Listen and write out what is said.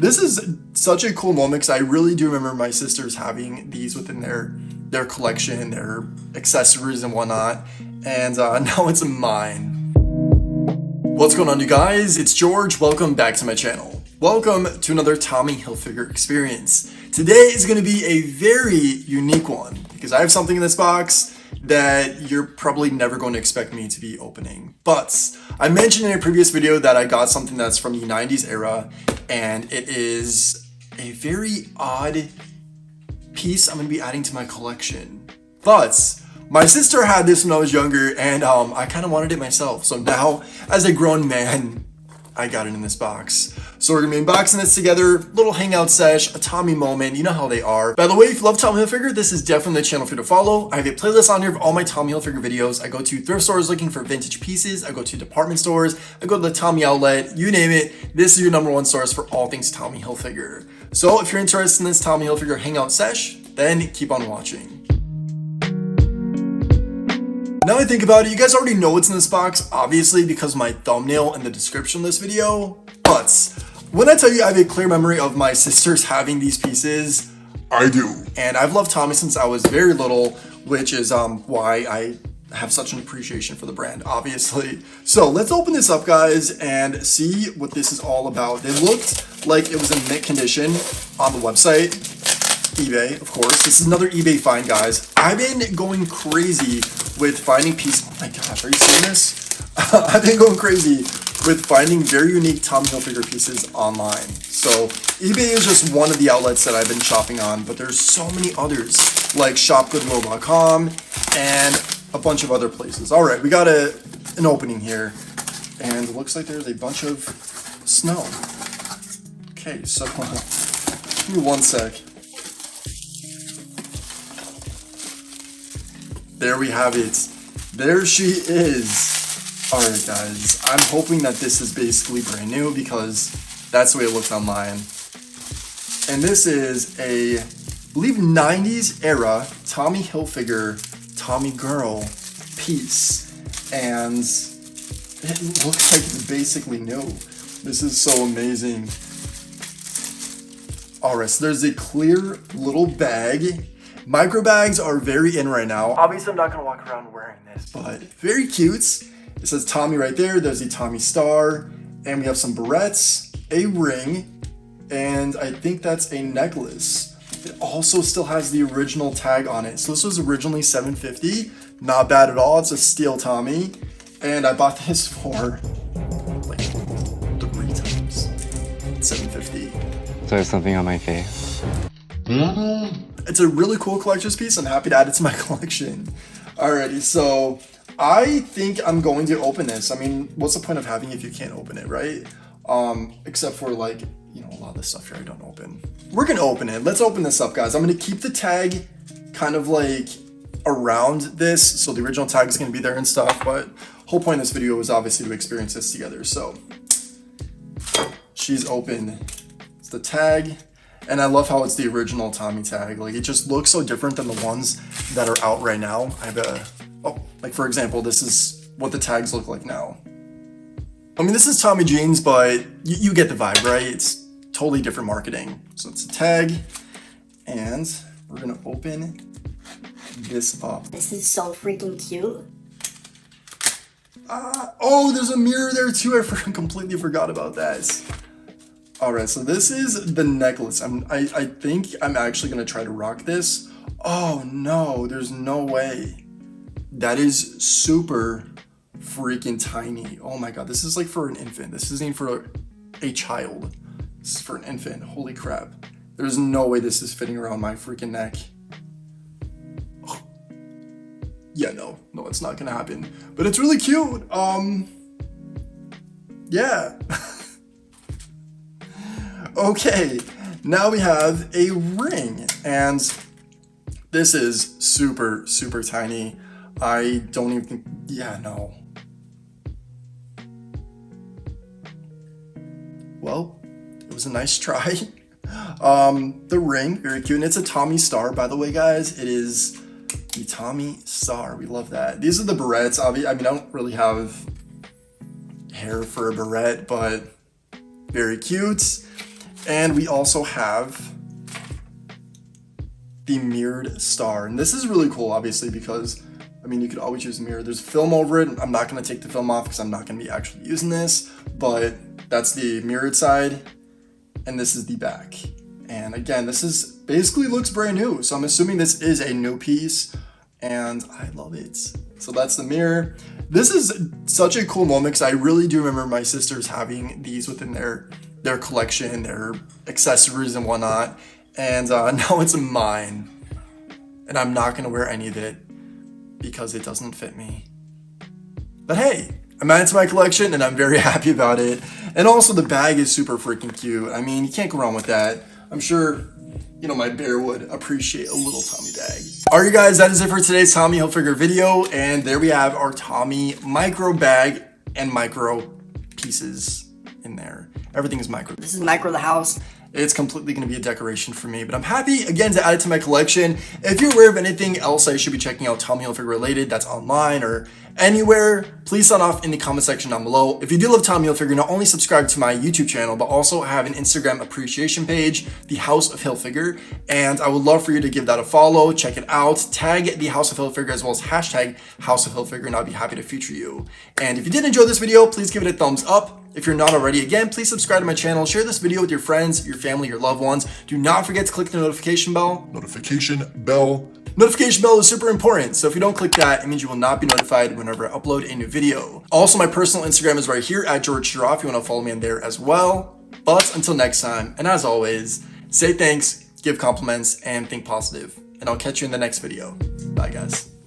This is such a cool moment because I really do remember my sisters having these within their collection, their accessories and whatnot, and now it's mine. What's going on, you guys? It's George. Welcome back to my channel. Welcome to another Tommy Hilfiger experience. Today is going to be a very unique one because I have something in this box that you're probably never going to expect me to be opening. But I mentioned in a previous video that I got something that's from the 90s era, and it is a very odd piece I'm going to be adding to my collection. But my sister had this when I was younger, and I kind of wanted it myself. So now, as a grown man, I got it in this box. So we're going to be unboxing this together, little hangout sesh, a Tommy moment, you know how they are. By the way, if you love Tommy Hilfiger, this is definitely the channel for you to follow. I have a playlist on here of all my Tommy Hilfiger videos. I go to thrift stores looking for vintage pieces. I go to department stores. I go to the Tommy outlet, you name it. This is your #1 source for all things Tommy Hilfiger. So if you're interested in this Tommy Hilfiger hangout sesh, then keep on watching. Now I think about it, you guys already know what's in this box, obviously, because of my thumbnail in the description of this video. But when I tell you I have a clear memory of my sisters having these pieces, I do. And I've loved Tommy since I was very little, which is why I have such an appreciation for the brand, obviously. So let's open this up, guys, and see what this is all about. It looked like it was in mint condition on the website. eBay, of course. This is another eBay find, guys. I've been going crazy with finding pieces. Oh my gosh, are you seeing this? I've been going crazy with finding very unique Tommy Hilfiger pieces online. So eBay is just one of the outlets that I've been shopping on, but there's so many others like shopgoodwill.com and a bunch of other places. All right, we got an opening here, and it looks like there's a bunch of snow. Okay, so give me one sec. There we have it. There she is. All right, guys. I'm hoping that this is basically brand new because that's the way it looks online. And this is a, I believe, 90s era Tommy Hilfiger Tommy Girl piece. And it looks like it's basically new. This is so amazing. All right, so there's a clear little bag. Micro bags are very in right now. Obviously, I'm not gonna walk around wearing this, but very cute. It says Tommy right there. There's a Tommy star, and we have some barrettes, a ring, and I think that's a necklace. It also still has the original tag on it. So this was originally $750. Not bad at all. It's a steel Tommy, and I bought this for like 3 times $750. So there's something on my face. It's a really cool collector's piece. I'm happy to add it to my collection. Alrighty, so I think I'm going to open this. I mean, what's the point of having it if you can't open it, right? Except for, like, you know, a lot of this stuff here I don't open. We're gonna open it. Let's open this up, guys. I'm gonna keep the tag kind of like around this, so the original tag is gonna be there and stuff, but whole point of this video is obviously to experience this together. So she's open. It's the tag. And I love how it's the original Tommy tag. Like, it just looks so different than the ones that are out right now. I have like, for example, this is what the tags look like now. I mean, this is Tommy jeans, but you get the vibe, right? It's totally different marketing. So it's a tag, and we're gonna open this up. This is so freaking cute. Oh, there's a mirror there too. I completely forgot about that. All right, so this is the necklace. I think I'm actually gonna try to rock this. Oh no, there's no way. That is super freaking tiny. Oh my God, this is like for an infant. This isn't even for a child. This is for an infant, holy crap. There's no way this is fitting around my freaking neck. Oh. Yeah, no, it's not gonna happen. But it's really cute. Yeah. Okay, now we have a ring, and this is super, super tiny. I don't even think, yeah, no. Well, it was a nice try. The ring, very cute, and it's a Tommy star, by the way, guys. It is the Tommy star, we love that. These are the barrettes. I mean, I don't really have hair for a barrette, but very cute. And we also have the mirrored star. And this is really cool, obviously, because, I mean, you could always use a mirror. There's film over it. I'm not going to take the film off because I'm not going to be actually using this. But that's the mirrored side. And this is the back. And again, this is basically looks brand new. So I'm assuming this is a new piece. And I love it. So that's the mirror. This is such a cool moment because I really do remember my sisters having these within their collection, their accessories and whatnot. And now it's mine. And I'm not going to wear any of it because it doesn't fit me. But hey, I'm adding to my collection and I'm very happy about it. And also the bag is super freaking cute. I mean, you can't go wrong with that. I'm sure, you know, my bear would appreciate a little Tommy bag. All right, you guys, that is it for today's Tommy Hilfiger video. And there we have our Tommy micro bag and micro pieces in there. Everything is micro. This is micro the house. It's completely going to be a decoration for me, but I'm happy again to add it to my collection. If you're aware of anything else I should be checking out Tommy Hilfiger related that's online or anywhere, please sound off in the comment section down below. If you do love Tommy Hilfiger, not only subscribe to my YouTube channel, but also have an Instagram appreciation page, the House of Hilfiger, and I would love for you to give that a follow, check it out, tag the House of Hilfiger as well as hashtag House of Hilfiger, and I'll be happy to feature you. And if you did enjoy this video, please give it a thumbs up. If you're not already, again, please subscribe to my channel, share this video with your friends, your family, your loved ones. Do not forget to click the notification bell. Notification bell is super important, so if you don't click that, it means you will not be notified whenever I upload a new video. Also, my personal Instagram is right here at @𝗏𝗏 if you want to follow me on there as well. But until next time, and as always, say thanks, give compliments, and think positive. And I'll catch you in the next video. Bye, guys.